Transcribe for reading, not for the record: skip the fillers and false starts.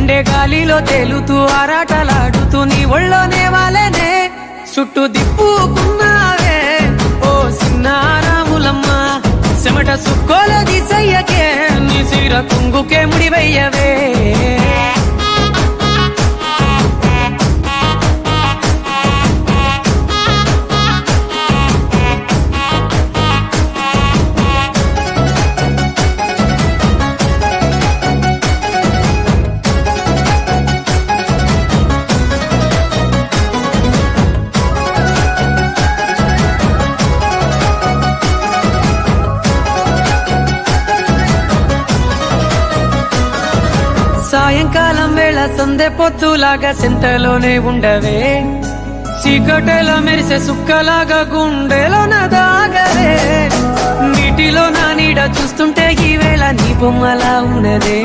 గుండె గాలిలో తేలుతూ ఆరాటలాడుతూ నీ ఒళ్ళోనే వాలేనే చుట్టూ దిప్పుకున్నావే ఓ సిన్నారాములమ్మ చెమట సుక్కోల దిశయ్యకే నీ సిర కుంగుకే ముడివయ్యవే సాయంకాలం వేళ సందె పొత్తులాగా సింతలోనే ఉండవే చీకటిలో మెరిసే సుక్కలాగా గుండెలోన దాగవే నీటిలో నా నీడ చూస్తుంటే ఈ వేళ నీ బొమ్మలా ఉన్నదే